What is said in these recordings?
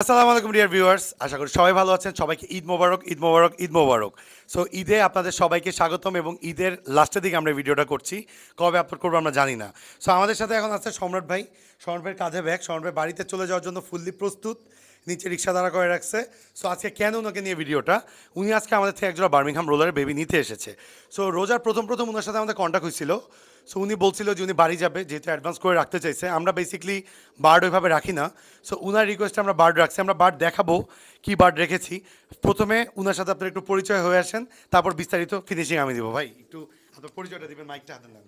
আসসালামু আলাইকুম dear viewers, আশা করি সবাই ভালো আছেন। সবাইকে ঈদ মোবারক, ঈদ মোবারক, ঈদ মোবারক। সো ঈদে আপনাদের সবাইকে স্বাগতম এবং ঈদের লাস্টের দিকে আমরা ভিডিওটা করছি। কবে আপলোড করবো আমরা জানি না। সো আমাদের সাথে এখন আছে সম্রাট ভাই। সম্রাট ভাইয়ের কাঁধে ব্যাগ। সম্রাট ভাই বাড়িতে চলে যাওয়ার জন্য ফুললি প্রস্তুত, নিচে রিক্সা দাঁড়া করে রাখছে। সো আজকে কেন ওনাকে নিয়ে ভিডিওটা, উনি আজকে আমাদের থেকে একজোড়া বার্মিংহাম রোলারের বেবি নিতে এসেছে। সো রোজার প্রথম ওনার সাথে আমাদের কন্ট্যাক্ট হয়েছিল। সো উনি বলছিল যে উনি বাড়ি যাবে, যেহেতু অ্যাডভান্স করে রাখতে চাইছে। আমরা বেসিক্যালি বার্ড ওইভাবে রাখি না। সো উনার রিকোয়েস্টে আমরা বার্ড রাখছি। আমরা বার্ড দেখাবো কী বার্ড রেখেছি। প্রথমে উনার সাথে আপনার একটু পরিচয় হয়ে আসেন, তারপর বিস্তারিত ফিনিশিং আমি দিব। ভাই একটু আপনার পরিচয়টা দিবেন, মাইকটা হাতে নেন।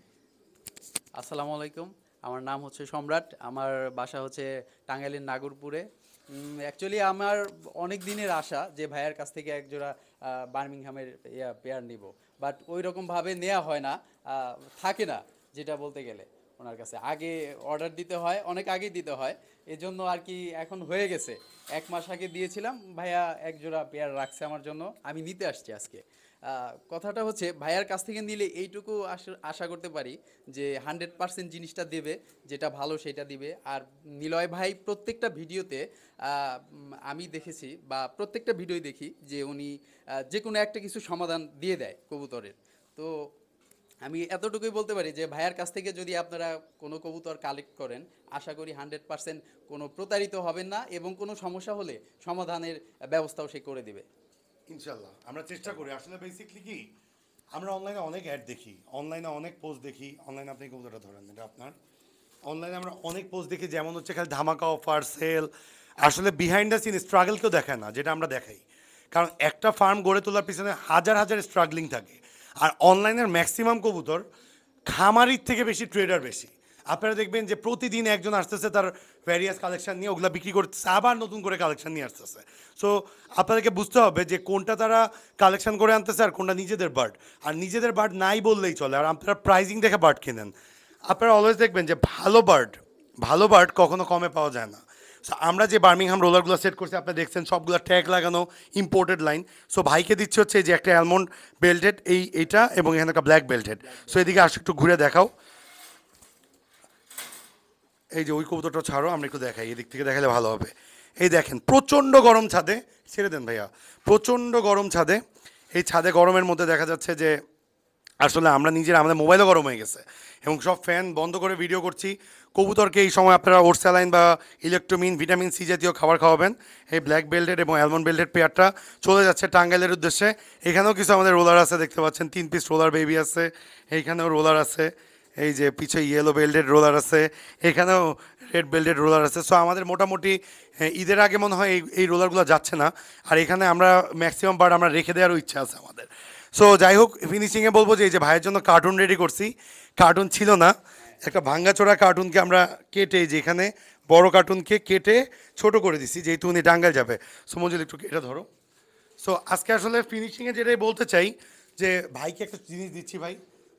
আসসালামু আলাইকুম। আমার নাম হচ্ছে সম্রাট। আমার বাসা হচ্ছে টাঙ্গাইলের নাগরপুরে। অ্যাকচুয়ালি আমার অনেক দিনের আশা যে ভাইয়ের কাছ থেকে একজোড়া বার্মিংহামের পেয়ার নিব, বাট ওই রকমভাবে নেওয়া হয় না, থাকে না যেটা বলতে গেলে। ওনার কাছে আগে অর্ডার দিতে হয়, অনেক আগেই দিতে হয়, এজন্য আর কি এখন হয়ে গেছে। 1 মাস আগে দিয়েছিলাম, ভাইয়া একজোড়া পেয়ার রাখছে আমার জন্য, আমি নিতে আসছি আজকে। কথাটা হচ্ছে ভাইয়ার কাছ থেকে নিলে এইটুকু আশা করতে পারি যে 100% জিনিসটা দেবে, যেটা ভালো সেটা দিবে। আর নিলয় ভাই প্রত্যেকটা ভিডিওতে আমি দেখেছি বা প্রত্যেকটা ভিডিওই দেখি যে উনি যে কোনো একটা কিছু সমাধান দিয়ে দেয় কবুতরের। তো আমি এতটুকুই বলতে পারি যে ভাইয়ার কাছ থেকে যদি আপনারা কোনো কবুতর কালেক্ট করেন, আশা করি 100% কোনো প্রতারিত হবেন না এবং কোনো সমস্যা হলে সমাধানের ব্যবস্থাও সে করে দিবে। ইনশাল্লাহ আমরা চেষ্টা করি। আসলে বেসিকলি কি, আমরা অনলাইনে অনেক অ্যাড দেখি, অনলাইনে অনেক পোস্ট দেখি। অনলাইনে আপনি কবুতরটা ধরেন, এটা আপনার। অনলাইনে আমরা অনেক পোস্ট দেখি, যেমন হচ্ছে খালি ধামাকা অফার, সেল। আসলে বিহাইন্ড দ্য সিন স্ট্রাগল কেউ দেখায় না, যেটা আমরা দেখাই। কারণ একটা ফার্ম গড়ে তোলার পিছনে হাজার হাজার স্ট্রাগলিং থাকে। আর অনলাইনের ম্যাক্সিমাম কবুতর খামারির থেকে বেশি, ট্রেডার বেশি। আপনারা দেখবেন যে প্রতিদিন একজন আসতেছে তার ভ্যারিয়াস কালেকশন নিয়ে, ওগুলা বিক্রি করতেছে, আবার নতুন করে কালেকশন নিয়ে আসতেছে। সো আপনাদেরকে বুঝতে হবে যে কোনটা তারা কালেকশন করে আনতেছে আর কোনটা নিজেদের বার্ড। আর নিজেদের বার্ড নাই বললেই চলে। আর আপনারা প্রাইজিং দেখে বার্ড কিনেন। আপনারা অলওয়েজ দেখবেন যে ভালো বার্ড কখনো কমে পাওয়া যায় না। সো আমরা যে বার্মিংহাম রোলারগুলো সেট করছি, আপনি দেখছেন সবগুলো ট্যাগ লাগানো, ইম্পোর্টেড লাইন। সো ভাইকে দিচ্ছে হচ্ছে যে একটা অ্যালমন্ড বেল্টেড, এইটা, এবং এখানে একটা ব্ল্যাক বেল্টেড। সো এদিকে আসো, একটু ঘুরে দেখাও। এই যে ওই কবুতরটা ছাড়ো, আমরা একটু দেখাই, এদিক থেকে দেখালে ভালো হবে। এই দেখেন, প্রচণ্ড গরম ছাদে, ছেড়ে দেন ভাইয়া, প্রচণ্ড গরম ছাদে। এই ছাদে গরমের মধ্যে দেখা যাচ্ছে যে আসলে আমরা আমাদের মোবাইলও গরম হয়ে গেছে এবং সব ফ্যান বন্ধ করে ভিডিও করছি। কবুতরকে এই সময় আপনারা ওরস্যালাইন বা ইলেকট্রোমিন, ভিটামিন সি জাতীয় খাবার খাওয়াবেন। এই ব্ল্যাক বেল্টেড এবং অ্যালমন্ড বেল্টেড পেয়ারটা চলে যাচ্ছে টাঙ্গাইলের উদ্দেশ্যে। এখানেও কিছু আমাদের রোলার আছে, দেখতে পাচ্ছেন 3 পিস রোলার বেবি আছে। এইখানেও রোলার আছে, এই যে পিছিয়ে ইয়েলো বেল্টেড রোলার আছে, এখানেও রেড বেল্টেড রোলার আছে। সো আমাদের মোটামুটি ঈদের আগে মনে হয় এই রোলারগুলো যাচ্ছে না। আর এখানে আমরা ম্যাক্সিমাম বার্ড আমরা রেখে দেওয়ারও ইচ্ছা আছে আমাদের। সো যাই হোক, ফিনিশিংয়ে বলবো যে এই যে ভাইয়ের জন্য কার্টুন রেডি করছি। কার্টুন ছিল না, একটা ভাঙ্গাচোরা কার্টুনকে আমরা কেটে, যেখানে বড় কার্টুনকে কেটে ছোট করে দিছি, যেহেতু উনি টাঙ্গাইল যাবে। সো মঞ্জুল একটু এটা ধরো। সো আজকে আসলে ফিনিশিংয়ে যেটাই বলতে চাই যে ভাইকে একটা জিনিস দিচ্ছি ভাই,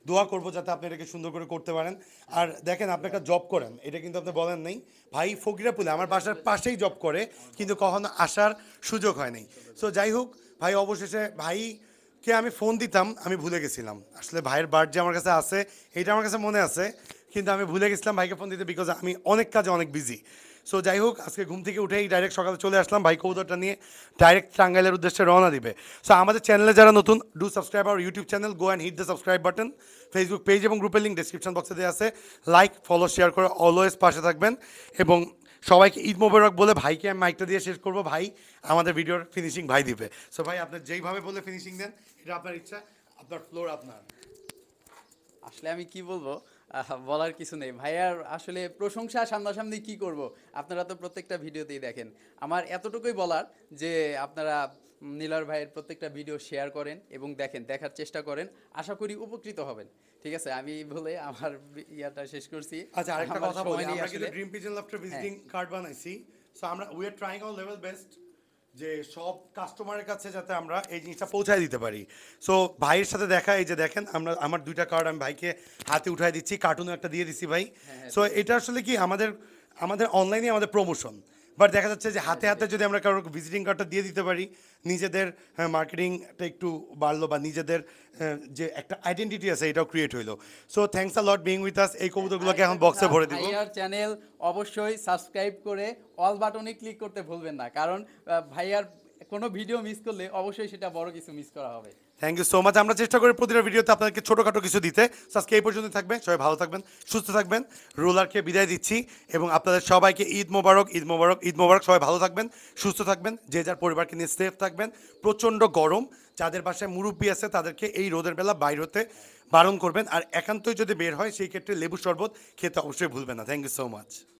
দোয়া করবো যাতে আপনি এটাকে সুন্দর করে করতে পারেন। আর দেখেন, আপনি একটা জব করেন, এটা কিন্তু আপনি বলেন নেই। ভাই ফকিরাপুলে আমার বাসার পাশেই জব করে, কিন্তু কখনো আসার সুযোগ হয় নাই। সো যাই হোক, ভাই অবশেষে, ভাইকে আমি ফোন দিতাম, আমি ভুলে গেছিলাম। আসলে ভাইয়ের বার্থডে আমার কাছে আছে, এটা আমার কাছে মনে আছে, কিন্তু আমি ভুলে গেছিলাম ভাইকে ফোন দিতে, বিকজ আমি অনেক কাজে অনেক বিজি। সো যাই হোক, আজকে ঘুম থেকে উঠেই ডাইরেক্ট সকালে চলে আসলাম। ভাই কবুতরটা নিয়ে ডাইরেক্ট টাঙ্গাইলের উদ্দেশ্যে রওনা দিবে। সো আমাদের চ্যানেলে যারা নতুন, do subscribe our YouTube channel, go and hit the subscribe button. Facebook page এবং গ্রুপের লিঙ্ক ডেসক্রিপশন বক্সে দেওয়া আছে। লাইক, ফলো, শেয়ার করে অলওয়েজ পাশে থাকবেন। এবং সবাইকে ঈদ মোবারক বলে ভাইকে আমি মাইকটা দিয়ে শেষ করবো। ভাই আমাদের ভিডিওর ফিনিশিং ভাই দিবে। সো ভাই, আপনি যেইভাবে বলে ফিনিশিং দেন, এটা আপনার ইচ্ছা, আপনার ফ্লোর আপনার। আসলে আমি কি বলবো, বলার কিছু নেই ভাইয়ার। আসলে প্রশংসা সামনাসামনি কি করব, আপনারা তো প্রত্যেকটা ভিডিওতেই দেখেন। আমার এতটুকুই বলার যে আপনারা নীলার ভাইয়ের প্রত্যেকটা ভিডিও শেয়ার করেন এবং দেখার চেষ্টা করেন, আশা করি উপকৃত হবেন। ঠিক আছে, আমি বলে আমার ইয়াটা শেষ করছি। আচ্ছা, আরেকটা আমার কথা বলি, সময় নেই আমরা কিন্তু আসলে। ড্রিম পিজন লাফটার হ্যাঁ, ভিজিটিং কার্ড বানাইছি। সো আমরা we are trying hour level best যে সব কাস্টমারের কাছে যাতে আমরা এই জিনিসটা পৌঁছায় দিতে পারি। সো ভাইয়ের সাথে দেখা, এই যে দেখেন, আমার 2টা কার্ড আমি ভাইকে হাতে উঠাই দিচ্ছি, কার্টুনও একটা দিয়ে দিচ্ছি ভাই। হ্যাঁ, হ্যাঁ, সো এটা আসলে কি, আমাদের অনলাইনে আমাদের প্রমোশন। বাট দেখা যাচ্ছে যে হাতে হাতে যদি আমরা কারোর ভিজিটিং কার্ডটা দিয়ে দিতে পারি, নিজেদের মার্কেটিংটা একটু বাড়লো বা নিজেদের যে একটা আইডেন্টিটি আছে এটাও ক্রিয়েট হইলো। So thanks a lot being with us. এই কবুতরগুলোকে এখন বক্সে ভরে দিব। ভাইয়ার চ্যানেল অবশ্যই সাবস্ক্রাইব করে অল বাটনে ক্লিক করতে ভুলবেন না, কারণ ভাইয়ার কোনো ভিডিও মিস করলে অবশ্যই সেটা বড় কিছু মিস করা হবে। Thank you so much. আমরা চেষ্টা করি প্রতিটা ভিডিওতে আপনাদেরকে ছোটোখাটো কিছু দিতে। আজকে এই পর্যন্ত থাকবে, সবাই ভালো থাকবেন, সুস্থ থাকবেন। রুলারকে বিদায় দিচ্ছি এবং আপনাদের সবাইকে ঈদ মোবারক, ঈদ মোবারক, ঈদ মোবারক। সবাই ভালো থাকবেন, সুস্থ থাকবেন, যে যার পরিবারকে নিয়ে সেফ থাকবেন। প্রচণ্ড গরম, যাদের বাসায় মুরব্বি আছে তাদেরকে এই রোদের বেলা বাইর হতে বারণ করবেন, আর একান্তই যদি বের হয় সেই ক্ষেত্রে লেবু শরবত খেতে অবশ্যই ভুলবেন না। Thank you so much.